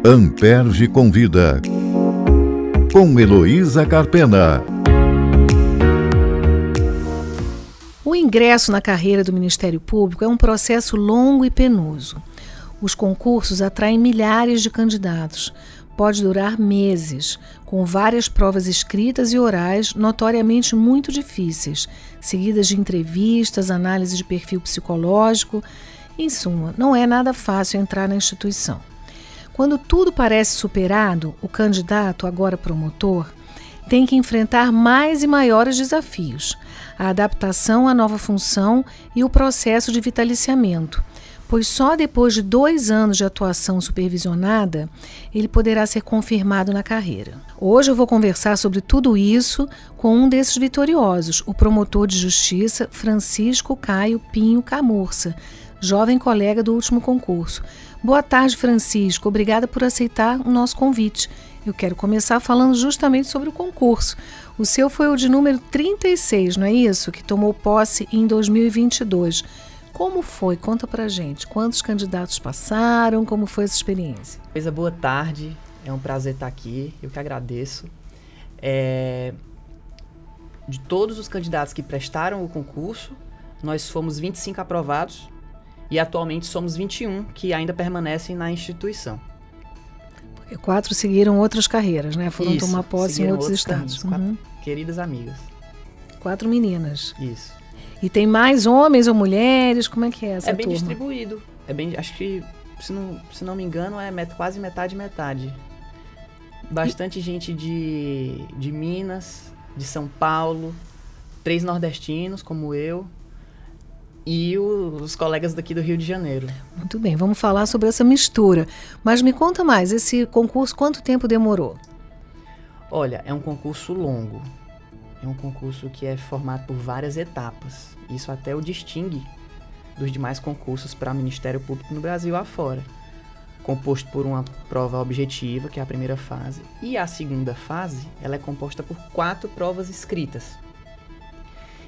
Amperge Convida, com Heloísa Carpena. O ingresso na carreira do Ministério Público é um processo longo e penoso. Os concursos atraem milhares de candidatos. Pode durar meses, com várias provas escritas e orais notoriamente muito difíceis, seguidas de entrevistas, análise de perfil psicológico. Em suma, não é nada fácil entrar na instituição. Quando tudo parece superado, o candidato, agora promotor, tem que enfrentar mais e maiores desafios: a adaptação à nova função e o processo de vitaliciamento, pois só depois de 2 anos de atuação supervisionada ele poderá ser confirmado na carreira. Hoje eu vou conversar sobre tudo isso com um desses vitoriosos, o promotor de justiça Francisco Caio Pinho Camurça, jovem colega do último concurso. Boa tarde, Francisco. Obrigada por aceitar o nosso convite. Eu quero começar falando justamente sobre o concurso. O seu foi o de número 36, não é isso? Que tomou posse em 2022. Como foi? Conta pra gente. Quantos candidatos passaram? Como foi essa experiência? Boa tarde. É um prazer estar aqui. Eu que agradeço. De todos os candidatos que prestaram o concurso, nós fomos 25 aprovados e atualmente somos 21 que ainda permanecem na instituição. Porque 4 seguiram outras carreiras, né? Foram Isso, tomar posse em outros estados. 4 queridas amigas. 4 meninas. Isso. E tem mais homens ou mulheres? Como é que é essa turma? É bem distribuído. Acho que, se não me engano, é quase metade. Bastante gente de Minas, de São Paulo, 3 nordestinos, como eu, e os colegas daqui do Rio de Janeiro. Muito bem, vamos falar sobre essa mistura. Mas me conta mais, esse concurso, quanto tempo demorou? Olha, é um concurso longo. É um concurso que é formado por várias etapas. Isso até o distingue dos demais concursos para Ministério Público no Brasil afora. Composto por uma prova objetiva, que é a primeira fase. E a segunda fase, ela é composta por 4 provas escritas.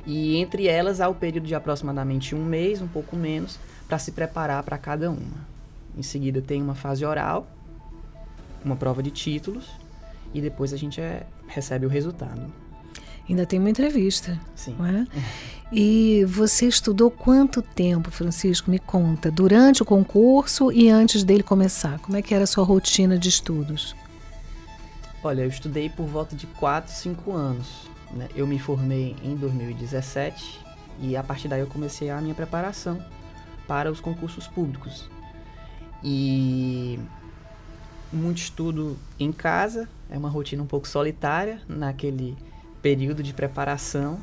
E entre elas há o período de aproximadamente 1 mês, um pouco menos, para se preparar para cada uma. Em seguida tem uma fase oral, uma prova de títulos, e depois a gente recebe o resultado. Ainda tem uma entrevista. Sim. Não é? E você estudou quanto tempo, Francisco? Me conta. Durante o concurso e antes dele começar. Como é que era a sua rotina de estudos? Olha, eu estudei por volta de 4, 5 anos. Né? Eu me formei em 2017 e a partir daí eu comecei a minha preparação para os concursos públicos. E muito estudo em casa, é uma rotina um pouco solitária naquele período de preparação,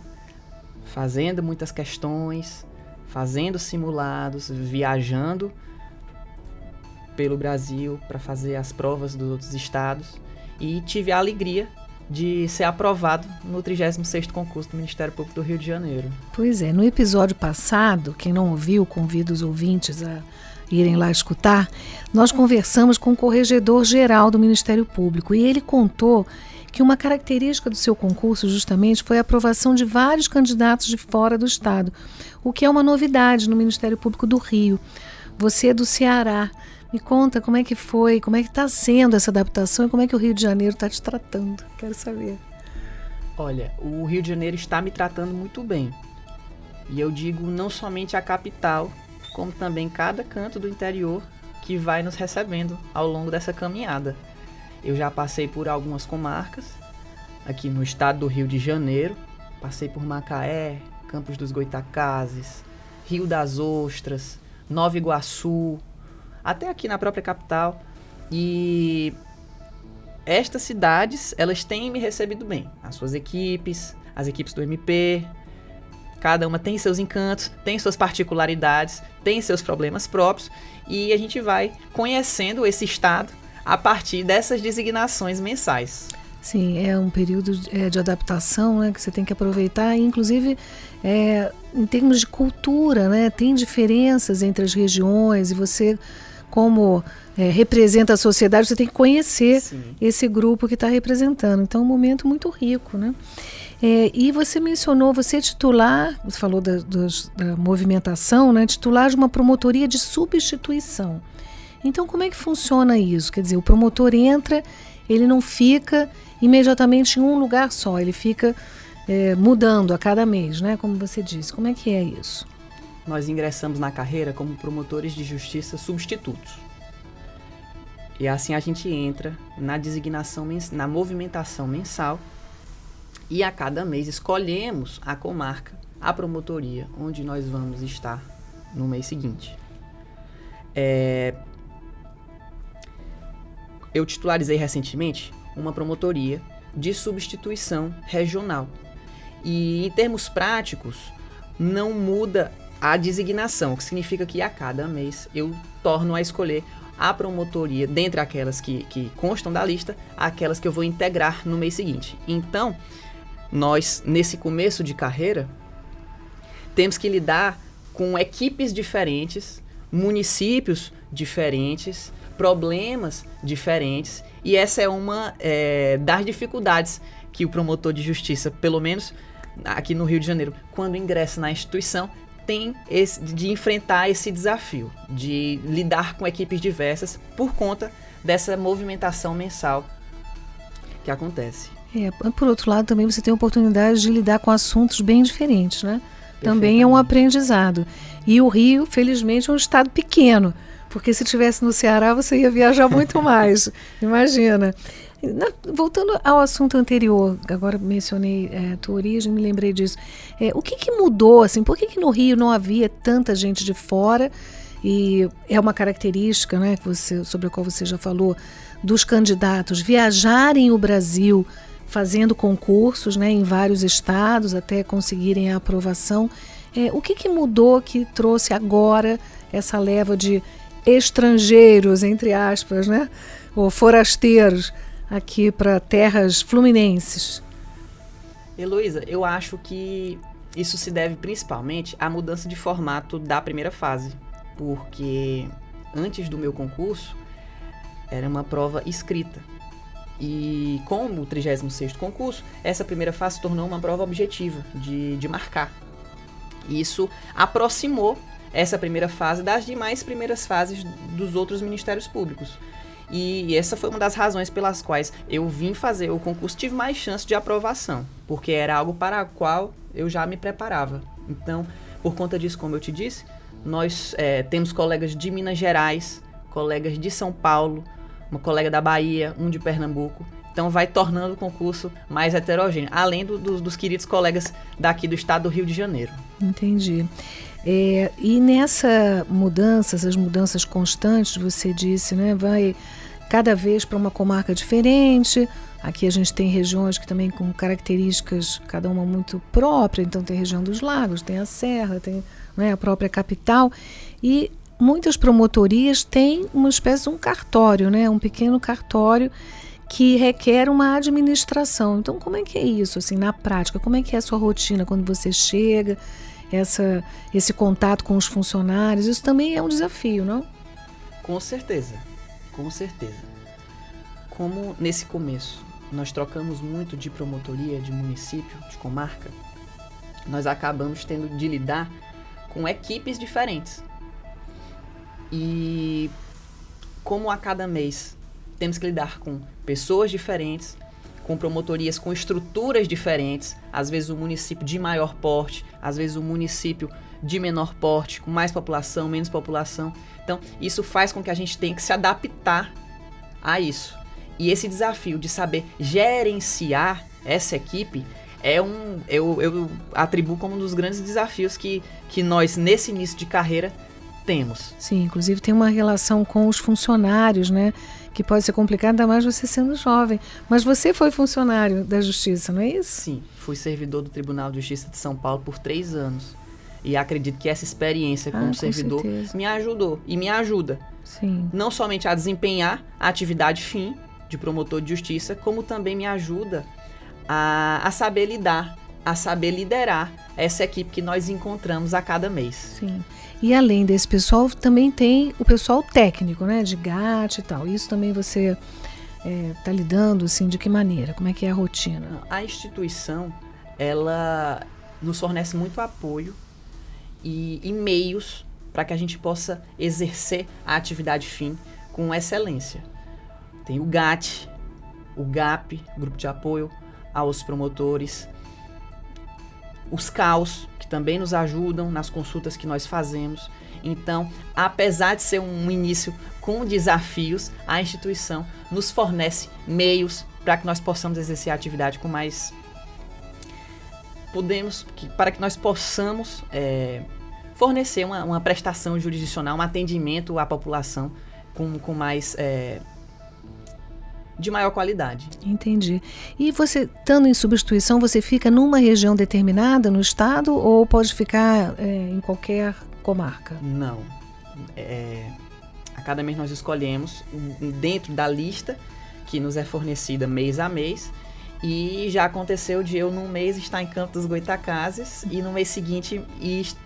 fazendo muitas questões, fazendo simulados, viajando pelo Brasil para fazer as provas dos outros estados, e tive a alegria de ser aprovado no 36º concurso do Ministério Público do Rio de Janeiro. Pois é, no episódio passado, quem não ouviu, convido os ouvintes a irem lá escutar, nós conversamos com o corregedor-geral do Ministério Público e ele contou que uma característica do seu concurso justamente foi a aprovação de vários candidatos de fora do estado, o que é uma novidade no Ministério Público do Rio. Você é do Ceará. Me conta como é que foi, como é que está sendo essa adaptação e como é que o Rio de Janeiro está te tratando. Quero saber. Olha, o Rio de Janeiro está me tratando muito bem. E eu digo não somente a capital, como também cada canto do interior que vai nos recebendo ao longo dessa caminhada. Eu já passei por algumas comarcas aqui no estado do Rio de Janeiro. Passei por Macaé, Campos dos Goitacazes, Rio das Ostras, Nova Iguaçu, até aqui na própria capital. E estas cidades, elas têm me recebido bem. As suas equipes, as equipes do MP, cada uma tem seus encantos, tem suas particularidades, tem seus problemas próprios. E a gente vai conhecendo esse estado a partir dessas designações mensais. Sim, é um período de adaptação, né, que você tem que aproveitar, inclusive em termos de cultura, né, tem diferenças entre as regiões e você, como representa a sociedade, você tem que conhecer Sim. esse grupo que está representando. Então é um momento muito rico, né? E você mencionou, você é titular, você falou da movimentação, né, titular de uma promotoria de substituição. Então, como é que funciona isso? Quer dizer, o promotor entra, ele não fica imediatamente em um lugar só, ele fica mudando a cada mês, né? Como você disse. Como é que é isso? Nós ingressamos na carreira como promotores de justiça substitutos. E assim a gente entra na designação, na movimentação mensal, e a cada mês escolhemos a comarca, a promotoria, onde nós vamos estar no mês seguinte. Eu titularizei recentemente uma promotoria de substituição regional. E em termos práticos, não muda a designação, o que significa que a cada mês eu torno a escolher a promotoria, dentre aquelas que constam da lista, aquelas que eu vou integrar no mês seguinte. Então, nós, nesse começo de carreira, temos que lidar com equipes diferentes, municípios diferentes, problemas diferentes, e essa é uma das dificuldades que o promotor de justiça, pelo menos aqui no Rio de Janeiro, quando ingressa na instituição, tem de enfrentar esse desafio, de lidar com equipes diversas por conta dessa movimentação mensal que acontece. Por outro lado, também você tem a oportunidade de lidar com assuntos bem diferentes, né? Também é um aprendizado. E o Rio, felizmente, é um estado pequeno, porque se estivesse no Ceará, você ia viajar muito mais, imagina. Voltando ao assunto anterior, agora mencionei tua origem, me lembrei disso. O que mudou, assim, por que no Rio não havia tanta gente de fora? E é uma característica, né, sobre a qual você já falou, dos candidatos viajarem o Brasil fazendo concursos, né, em vários estados até conseguirem a aprovação. O que mudou que trouxe agora essa leva de estrangeiros, entre aspas, né, ou forasteiros, aqui para terras fluminenses? Heloísa, eu acho que isso se deve principalmente à mudança de formato da primeira fase, porque antes do meu concurso era uma prova escrita. E com o 36º concurso, essa primeira fase se tornou uma prova objetiva de marcar. E isso aproximou essa primeira fase das demais primeiras fases dos outros ministérios públicos. E essa foi uma das razões pelas quais eu vim fazer o concurso, tive mais chance de aprovação, porque era algo para o qual eu já me preparava. Então, por conta disso, como eu te disse, nós temos colegas de Minas Gerais, colegas de São Paulo, uma colega da Bahia, um de Pernambuco. Então vai tornando o concurso mais heterogêneo, além dos queridos colegas daqui do estado do Rio de Janeiro. Entendi. E nessa mudança, essas mudanças constantes, você disse, né, vai cada vez para uma comarca diferente. Aqui a gente tem regiões que também com características, cada uma muito própria. Então tem a região dos lagos, tem a serra, tem, né, a própria capital. E muitas promotorias têm uma espécie de um cartório, né, um pequeno cartório que requer uma administração. Então como é que é isso, assim, na prática? Como é que é a sua rotina quando você chega? Esse contato com os funcionários, isso também é um desafio, não? Com certeza, com certeza. Como nesse começo nós trocamos muito de promotoria, de município, de comarca, nós acabamos tendo de lidar com equipes diferentes. E como a cada mês temos que lidar com pessoas diferentes, com promotorias com estruturas diferentes, às vezes o município de maior porte, às vezes o município de menor porte, com mais população, menos população. Então, isso faz com que a gente tenha que se adaptar a isso. E esse desafio de saber gerenciar essa equipe eu atribuo como um dos grandes desafios que nós, nesse início de carreira, temos. Sim, inclusive tem uma relação com os funcionários, né? Que pode ser complicado, ainda mais você sendo jovem. Mas você foi funcionário da Justiça, não é isso? Sim, fui servidor do Tribunal de Justiça de São Paulo por 3 anos. E acredito que essa experiência como servidor me ajudou e me ajuda. Sim. Não somente a desempenhar a atividade fim de promotor de justiça, como também me ajuda a saber lidar, a saber liderar essa equipe que nós encontramos a cada mês. Sim. E além desse pessoal, também tem o pessoal técnico, né? De GAT e tal. Isso também você está lidando, assim, de que maneira? Como é que é a rotina? A instituição, ela nos fornece muito apoio e meios para que a gente possa exercer a atividade fim com excelência. Tem o GAT, o GAP, Grupo de Apoio aos Promotores, os CAUs, que também nos ajudam nas consultas que nós fazemos. Então, apesar de ser um início com desafios, a instituição nos fornece meios para que nós possamos exercer a atividade com mais... para que nós possamos fornecer uma prestação jurisdicional, um atendimento à população com mais... de maior qualidade. Entendi. E você, estando em substituição, você fica numa região determinada no estado ou pode ficar em qualquer comarca? Não. A cada mês nós escolhemos dentro da lista que nos é fornecida mês a mês, e já aconteceu de eu num mês estar em Campo dos Goytacazes e no mês seguinte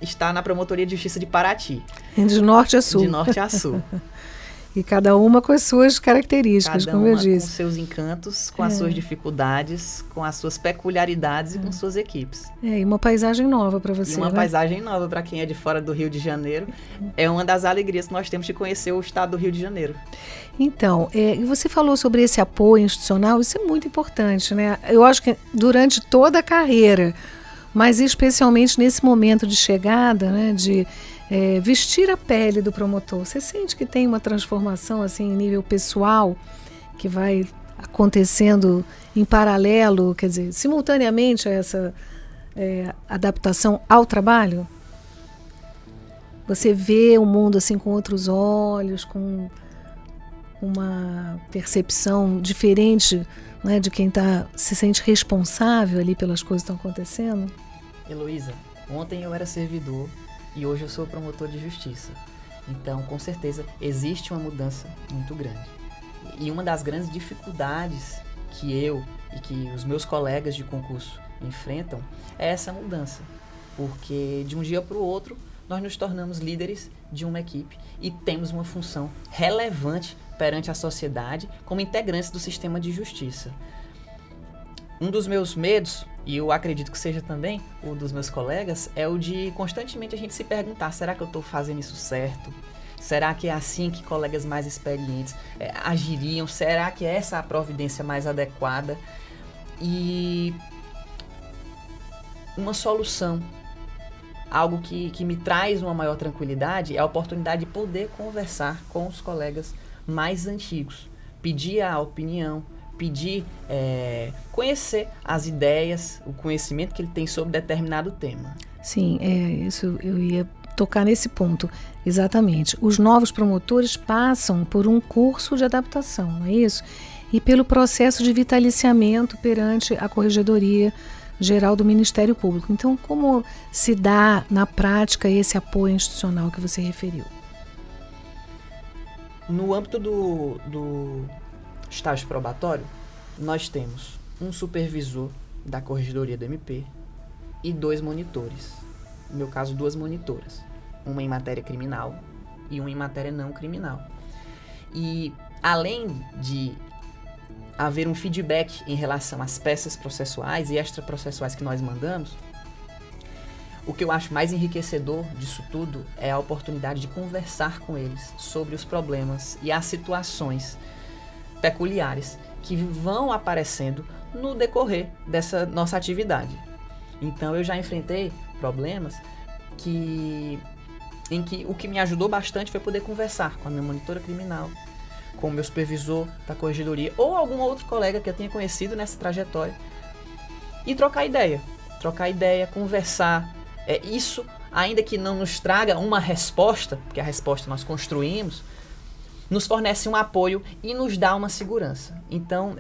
estar na Promotoria de Justiça de Paraty. De norte a sul. De norte a sul. E cada uma com as suas características, como eu disse. Com seus encantos, com as suas dificuldades, com as suas peculiaridades e com suas equipes. E uma paisagem nova para você, E uma paisagem nova para quem é de fora do Rio de Janeiro. É uma das alegrias que nós temos de conhecer o estado do Rio de Janeiro. Então, você falou sobre esse apoio institucional, isso é muito importante, né? Eu acho que durante toda a carreira, mas especialmente nesse momento de chegada, né, de vestir a pele do promotor. Você sente que tem uma transformação assim, em nível pessoal, que vai acontecendo em paralelo, quer dizer, simultaneamente a essa adaptação ao trabalho? Você vê o mundo assim com outros olhos, com uma percepção diferente, né, de quem se sente responsável ali pelas coisas que estão acontecendo? Heloísa, ontem eu era servidor e hoje eu sou promotor de justiça. Então, com certeza, existe uma mudança muito grande. E uma das grandes dificuldades que eu e que os meus colegas de concurso enfrentam é essa mudança. Porque de um dia para o outro, nós nos tornamos líderes de uma equipe e temos uma função relevante perante a sociedade como integrantes do sistema de justiça. Um dos meus medos, e eu acredito que seja também o dos meus colegas, é o de constantemente a gente se perguntar: será que eu estou fazendo isso certo? Será que é assim que colegas mais experientes agiriam? Será que é essa a providência mais adequada? E uma solução, algo que me traz uma maior tranquilidade, é a oportunidade de poder conversar com os colegas mais antigos, pedir a opinião, pedir, conhecer as ideias, o conhecimento que ele tem sobre determinado tema. Sim, isso eu ia tocar nesse ponto, exatamente. Os novos promotores passam por um curso de adaptação, não é isso? E pelo processo de vitaliciamento perante a Corregedoria Geral do Ministério Público. Então, como se dá na prática esse apoio institucional que você referiu? No âmbito do estágio probatório, nós temos um supervisor da Corregedoria do MP e 2 monitores. No meu caso, 2 monitoras. Uma em matéria criminal e uma em matéria não criminal. E além de haver um feedback em relação às peças processuais e extraprocessuais que nós mandamos, o que eu acho mais enriquecedor disso tudo é a oportunidade de conversar com eles sobre os problemas e as situações peculiares que vão aparecendo no decorrer dessa nossa atividade. Então eu já enfrentei problemas em que o que me ajudou bastante foi poder conversar com a minha monitora criminal, com o meu supervisor da corregedoria ou algum outro colega que eu tenha conhecido nessa trajetória e trocar ideia, conversar. Isso, ainda que não nos traga uma resposta, porque a resposta nós construímos, nos fornece um apoio e nos dá uma segurança. Então,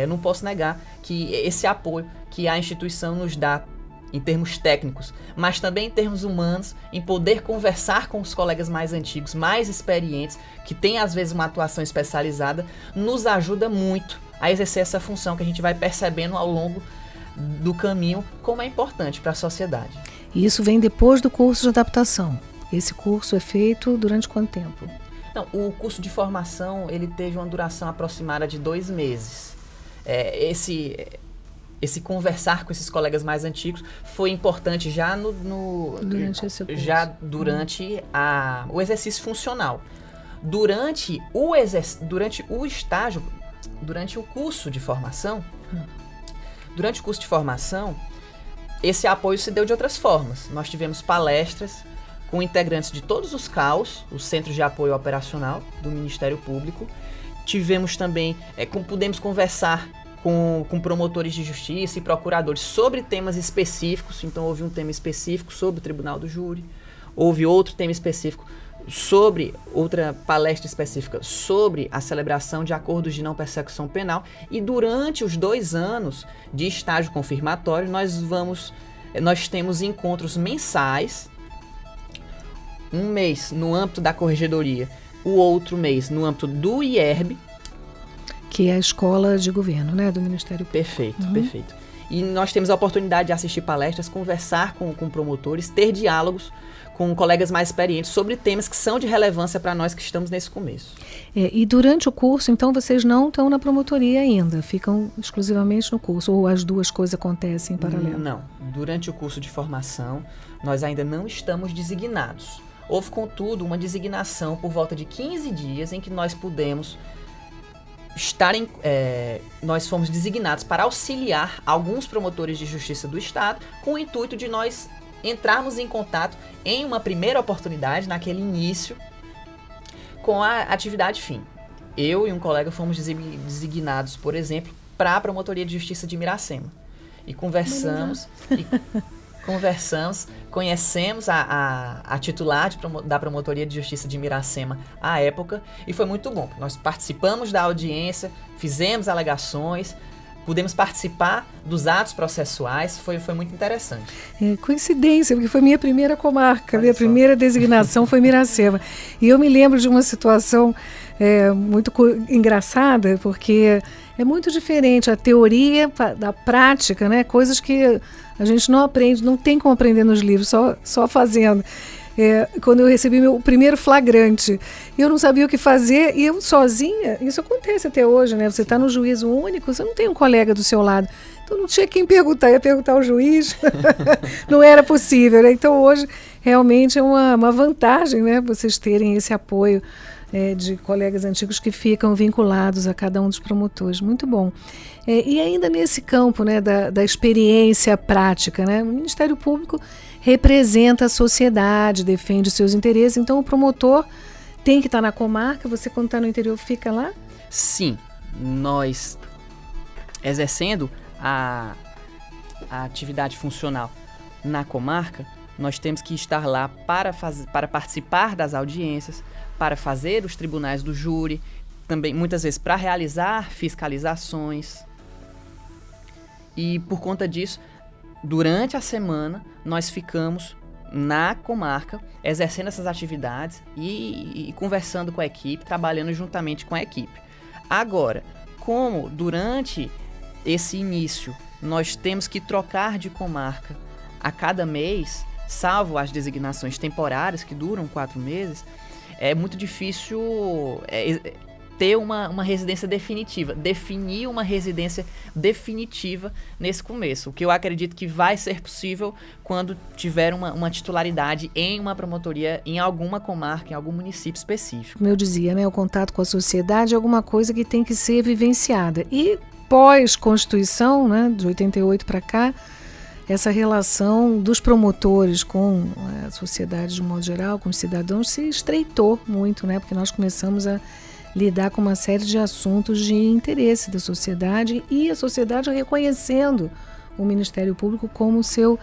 eu não posso negar que esse apoio que a instituição nos dá em termos técnicos, mas também em termos humanos, em poder conversar com os colegas mais antigos, mais experientes, que têm às vezes uma atuação especializada, nos ajuda muito a exercer essa função que a gente vai percebendo ao longo do caminho como é importante para a sociedade. E isso vem depois do curso de adaptação. Esse curso é feito durante quanto tempo? Não, o curso de formação ele teve uma duração aproximada de 2 meses. Esse conversar com esses colegas mais antigos foi importante já durante o exercício funcional. durante o estágio, durante o curso de formação, esse apoio se deu de outras formas. Nós tivemos palestras com integrantes de todos os CAUs, os Centros de Apoio Operacional do Ministério Público. Tivemos também, pudemos conversar com promotores de justiça e procuradores sobre temas específicos. Então, houve um tema específico sobre o Tribunal do Júri, houve outro tema específico sobre outra palestra específica sobre a celebração de acordos de não persecução penal. E durante os 2 anos de estágio confirmatório, nós temos encontros mensais, um mês no âmbito da Corregedoria, o outro mês no âmbito do IERB, que é a escola de governo, né, do Ministério Público. Perfeito. E nós temos a oportunidade de assistir palestras, conversar com promotores, ter diálogos com colegas mais experientes sobre temas que são de relevância para nós que estamos nesse começo. E durante o curso, então, vocês não estão na promotoria ainda? Ficam exclusivamente no curso? Ou as duas coisas acontecem em paralelo? Não. Durante o curso de formação, nós ainda não estamos designados. Houve, contudo, uma designação por volta de 15 dias em que nós pudemos nós fomos designados para auxiliar alguns promotores de justiça do Estado com o intuito de nós entrarmos em contato em uma primeira oportunidade, naquele início, com a atividade fim. Eu e um colega fomos designados, por exemplo, para a Promotoria de Justiça de Miracema. E conversamos, conhecemos a titular da Promotoria de Justiça de Miracema à época, e foi muito bom. Nós participamos da audiência, fizemos alegações, pudemos participar dos atos processuais, foi muito interessante. Coincidência, porque foi minha primeira comarca, minha primeira designação foi Miracema. E eu me lembro de uma situação muito engraçada, porque é muito diferente a teoria da prática, né? Coisas que a gente não aprende, não tem como aprender nos livros, só fazendo. Quando eu recebi meu primeiro flagrante, eu não sabia o que fazer e eu sozinha, isso acontece até hoje, né? Você está no juízo único, você não tem um colega do seu lado, então não tinha quem perguntar, ia perguntar ao juiz, não era possível, né? Então hoje realmente é uma vantagem, né? Vocês terem esse apoio de colegas antigos que ficam vinculados a cada um dos promotores, muito bom. E ainda nesse campo, né, da experiência prática, né? O Ministério Público representa a sociedade, defende os seus interesses, então o promotor tem que estar na comarca. Você, quando está no interior, fica lá? Sim, nós exercendo a atividade funcional na comarca, nós temos que estar lá para participar das audiências, para fazer os tribunais do júri, também muitas vezes para realizar fiscalizações. E por conta disso, durante a semana, nós ficamos na comarca, exercendo essas atividades e conversando com a equipe, trabalhando juntamente com a equipe. Agora, como durante esse início nós temos que trocar de comarca a cada mês, salvo as designações temporárias que duram 4 meses, é muito difícil ter uma residência definitiva, definir uma residência definitiva nesse começo. O que eu acredito que vai ser possível quando tiver uma titularidade em uma promotoria, em alguma comarca, em algum município específico. Como eu dizia, né, o contato com a sociedade é alguma coisa que tem que ser vivenciada. E pós-Constituição, né, de 88 para cá, essa relação dos promotores com a sociedade de um modo geral, com os cidadãos, se estreitou muito, né, porque nós começamos a lidar com uma série de assuntos de interesse da sociedade e a sociedade reconhecendo o Ministério Público como seu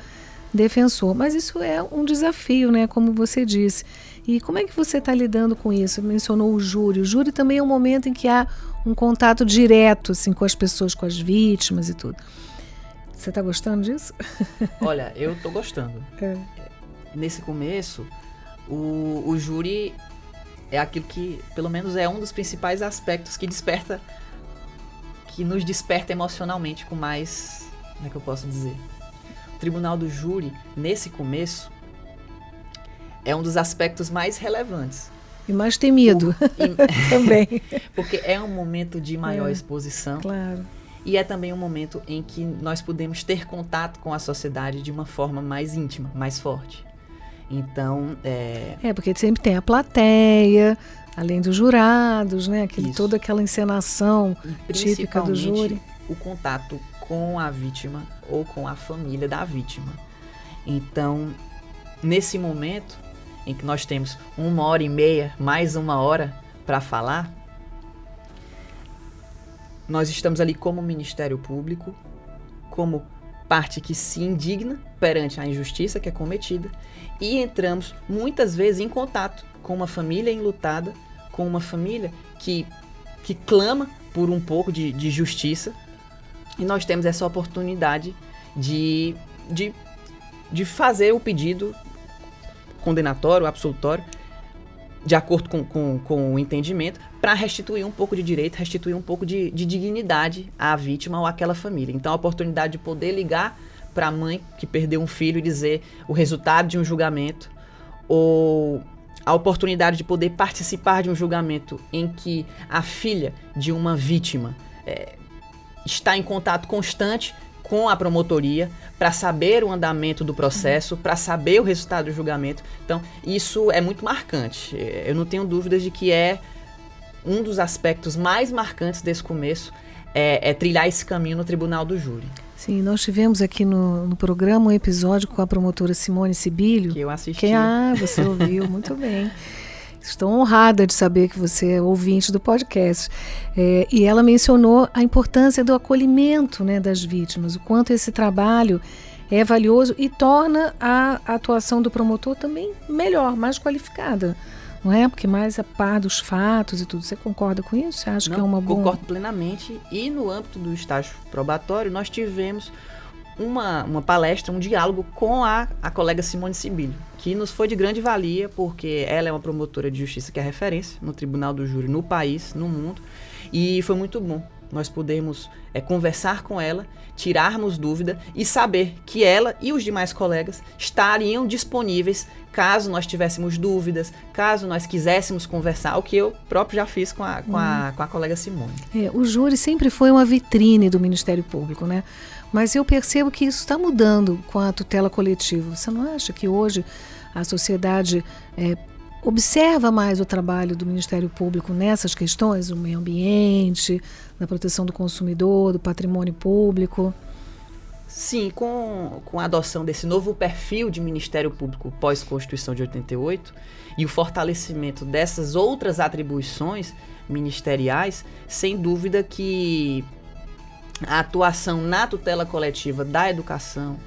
defensor. Mas isso é um desafio, né, como você disse. E como é que você está lidando com isso? Mencionou o júri. O júri também é um momento em que há um contato direto assim, com as pessoas, com as vítimas e tudo. Você está gostando disso? Olha, eu estou gostando. Nesse começo, o júri é aquilo que, pelo menos, é um dos principais aspectos que nos desperta emocionalmente com mais, como é que eu posso dizer? O Tribunal do Júri, nesse começo, é um dos aspectos mais relevantes. E mais temido também. Porque é um momento de maior exposição. Claro. E é também um momento em que nós podemos ter contato com a sociedade de uma forma mais íntima, mais forte. Então, porque sempre tem a plateia, além dos jurados, né? Toda aquela encenação típica do júri. O contato com a vítima ou com a família da vítima. Então, nesse momento em que nós temos 1h30, mais 1 hora para falar, nós estamos ali como Ministério Público, como parte que se indigna perante a injustiça que é cometida, e entramos muitas vezes em contato com uma família enlutada, com uma família que clama por um pouco de justiça, e nós temos essa oportunidade de fazer o pedido condenatório, absolutório, de acordo com o entendimento, para restituir um pouco de direito, restituir um pouco de dignidade à vítima ou àquela família. Então, a oportunidade de poder ligar para a mãe que perdeu um filho e dizer o resultado de um julgamento, ou a oportunidade de poder participar de um julgamento em que a filha de uma vítima está em contato constante com a promotoria para saber o andamento do processo, para saber o resultado do julgamento. Então, isso é muito marcante. Eu não tenho dúvidas de que é um dos aspectos mais marcantes desse começo, é trilhar esse caminho no Tribunal do Júri. Sim, nós tivemos aqui no programa um episódio com a promotora Simone Sibilho. Que eu assisti. Você ouviu, muito bem. Estou honrada de saber que você é ouvinte do podcast. E ela mencionou a importância do acolhimento, né, das vítimas, o quanto esse trabalho é valioso e torna a atuação do promotor também melhor, mais qualificada, não é? Porque mais a par dos fatos e tudo. Você concorda com isso? Você acha que é uma boa... Concordo plenamente. E no âmbito do estágio probatório, nós tivemos uma palestra, um diálogo com a colega Simone Sibilho, que nos foi de grande valia, porque ela é uma promotora de justiça que é referência no Tribunal do Júri, no país, no mundo, e foi muito bom nós podermos conversar com ela, tirarmos dúvida e saber que ela e os demais colegas estariam disponíveis caso nós tivéssemos dúvidas, caso nós quiséssemos conversar, o que eu próprio já fiz com a colega Simone. O júri sempre foi uma vitrine do Ministério Público, né? Mas eu percebo que isso está mudando com a tutela coletiva. Você não acha que hoje a sociedade observa mais o trabalho do Ministério Público nessas questões, do meio ambiente, da proteção do consumidor, do patrimônio público? Sim, com a adoção desse novo perfil de Ministério Público pós-Constituição de 88 e o fortalecimento dessas outras atribuições ministeriais, sem dúvida que a atuação na tutela coletiva da educação,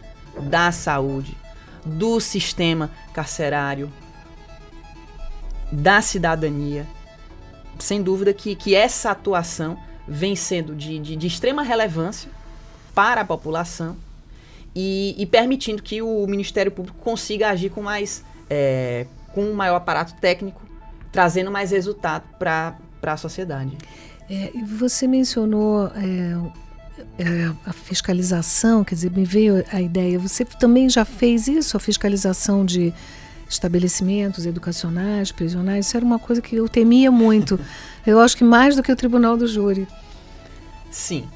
da saúde, do sistema carcerário, da cidadania, sem dúvida que essa atuação vem sendo de extrema relevância para a população e permitindo que o Ministério Público consiga agir com um maior aparato técnico, trazendo mais resultado para a sociedade. Você mencionou a fiscalização, quer dizer, me veio a ideia, você também já fez isso, a fiscalização de estabelecimentos educacionais, prisionais? Isso era uma coisa que eu temia muito. Eu acho que mais do que o Tribunal do Júri. Sim.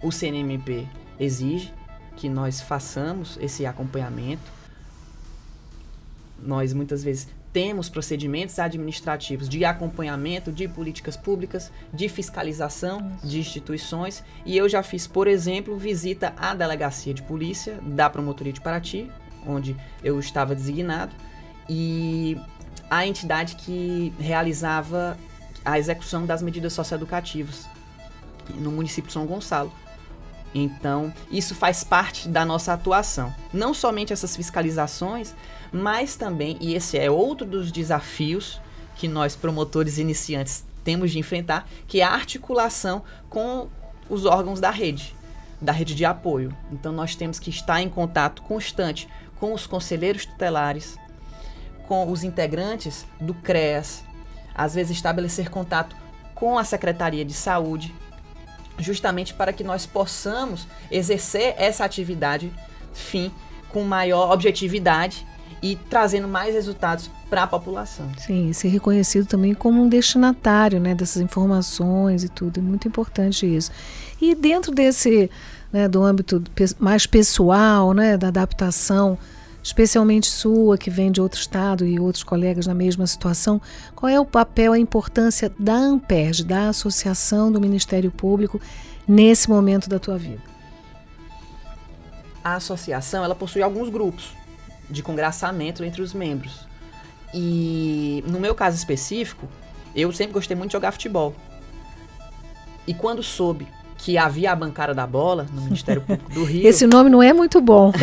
O CNMP exige que nós façamos esse acompanhamento. Nós, muitas vezes, temos procedimentos administrativos de acompanhamento de políticas públicas, de fiscalização de instituições. E eu já fiz, por exemplo, visita à Delegacia de Polícia da Promotoria de Paraty, onde eu estava designado, e a entidade que realizava a execução das medidas socioeducativas no município de São Gonçalo. Então, isso faz parte da nossa atuação. Não somente essas fiscalizações, mas também, e esse é outro dos desafios que nós, promotores iniciantes, temos de enfrentar, que é a articulação com os órgãos da rede de apoio. Então, nós temos que estar em contato constante com os conselheiros tutelares, com os integrantes do CREAS, às vezes estabelecer contato com a Secretaria de Saúde, justamente para que nós possamos exercer essa atividade, com maior objetividade e trazendo mais resultados para a população. Sim, e ser reconhecido também como um destinatário, né, dessas informações e tudo, é muito importante isso. E dentro desse, né, do âmbito mais pessoal, né, da adaptação especialmente sua, que vem de outro estado e outros colegas na mesma situação, qual é o papel, a importância da ANPERJ, da Associação do Ministério Público, nesse momento da tua vida? A associação, ela possui alguns grupos de congraçamento entre os membros. E no meu caso específico, eu sempre gostei muito de jogar futebol. E quando soube que havia a bancada da bola no Ministério Público do Rio... Esse nome não é muito bom.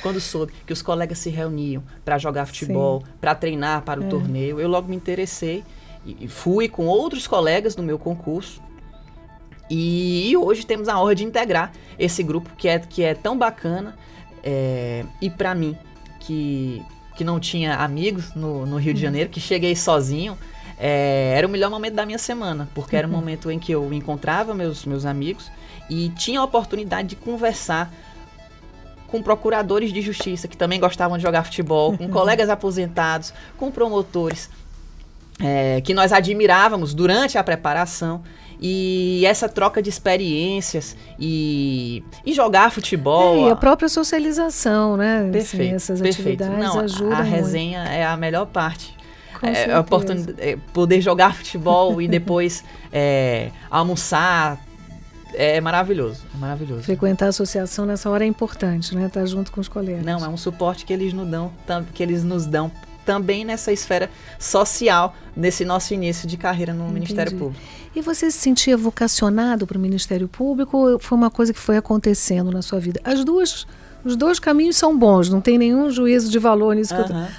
Quando soube que os colegas se reuniam para jogar futebol, para treinar para o torneio, eu logo me interessei e fui com outros colegas do meu concurso. E hoje temos a honra de integrar esse grupo que é tão bacana. E para mim, que não tinha amigos no Rio de Janeiro, que cheguei sozinho, era o melhor momento da minha semana, porque era o momento em que eu encontrava meus amigos e tinha a oportunidade de conversar com procuradores de justiça que também gostavam de jogar futebol, com colegas aposentados, com promotores que nós admirávamos durante a preparação. E essa troca de experiências e jogar futebol... E a própria socialização, né? Perfeito, assim, essas perfeito. atividades ajudam a muito. resenha é a melhor parte. Com A oportunidade, poder jogar futebol e depois almoçar é maravilhoso, é maravilhoso. Frequentar a associação nessa hora é importante, né? Estar junto com os colegas. Não, é um suporte que eles nos dão também nessa esfera social, nesse nosso início de carreira no Ministério Público. E você se sentia vocacionado para o Ministério Público ou foi uma coisa que foi acontecendo na sua vida? Os dois caminhos são bons, não tem nenhum juízo de valor nisso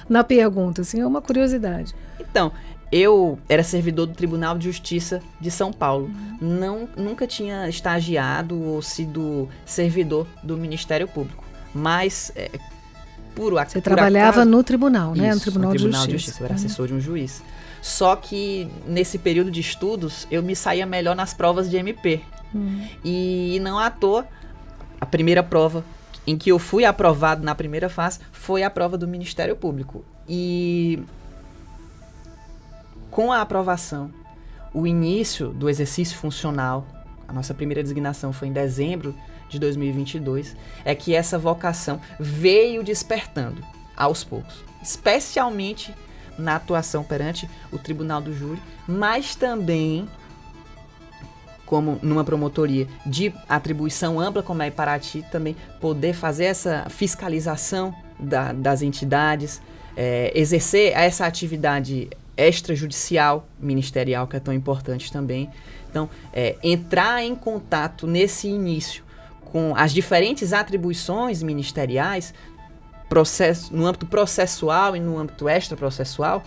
na pergunta, assim, é uma curiosidade. Então, eu era servidor do Tribunal de Justiça de São Paulo. Nunca tinha estagiado ou sido servidor do Ministério Público, mas... Você trabalhava no tribunal, né? Isso, no Tribunal de Justiça. Eu era assessor de um juiz. Só que nesse período de estudos, eu me saía melhor nas provas de MP. E não à toa, a primeira prova em que eu fui aprovado na primeira fase foi a prova do Ministério Público. E com a aprovação, o início do exercício funcional, a nossa primeira designação foi em dezembro de 2022, é que essa vocação veio despertando aos poucos, especialmente na atuação perante o Tribunal do Júri, mas também como numa promotoria de atribuição ampla como é Paraty, também poder fazer essa fiscalização das entidades, exercer essa atividade extrajudicial ministerial que é tão importante também. Então, entrar em contato nesse início com as diferentes atribuições ministeriais, no âmbito processual e no âmbito extraprocessual,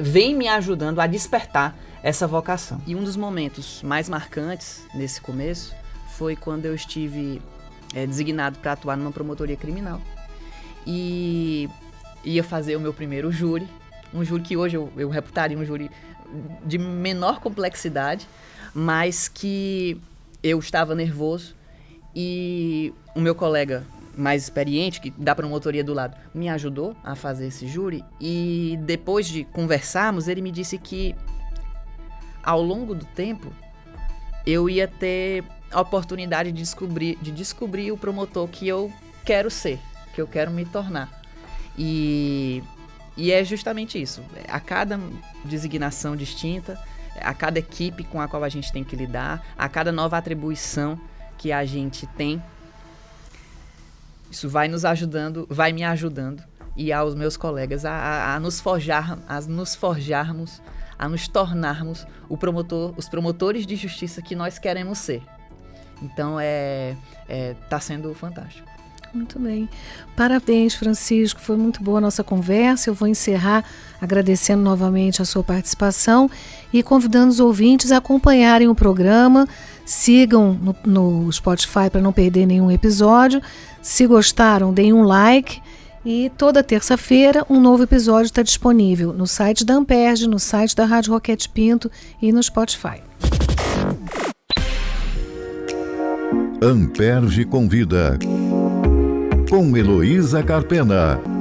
vem me ajudando a despertar essa vocação. E um dos momentos mais marcantes nesse começo foi quando eu estive designado para atuar numa promotoria criminal. E ia fazer o meu primeiro júri, um júri que hoje eu reputaria um júri de menor complexidade, mas que eu estava nervoso. E o meu colega mais experiente, que da promotoria do lado, me ajudou a fazer esse júri. E depois de conversarmos, ele me disse que ao longo do tempo eu ia ter a oportunidade de descobrir o promotor que eu quero ser, que eu quero me tornar. E é justamente isso. A cada designação distinta, a cada equipe com a qual a gente tem que lidar, a cada nova atribuição que a gente tem, isso vai nos ajudando, vai me ajudando e aos meus colegas a nos forjarmos, a nos tornarmos os promotores de justiça que nós queremos ser. Então, tá sendo fantástico. Muito bem. Parabéns, Francisco. Foi muito boa a nossa conversa. Eu vou encerrar agradecendo novamente a sua participação e convidando os ouvintes a acompanharem o programa. Sigam no Spotify para não perder nenhum episódio. Se gostaram, deem um like. E toda terça-feira um novo episódio está disponível no site da ANPERJ, no site da Rádio Roquete Pinto e no Spotify. ANPERJ convida, com Heloísa Carpena.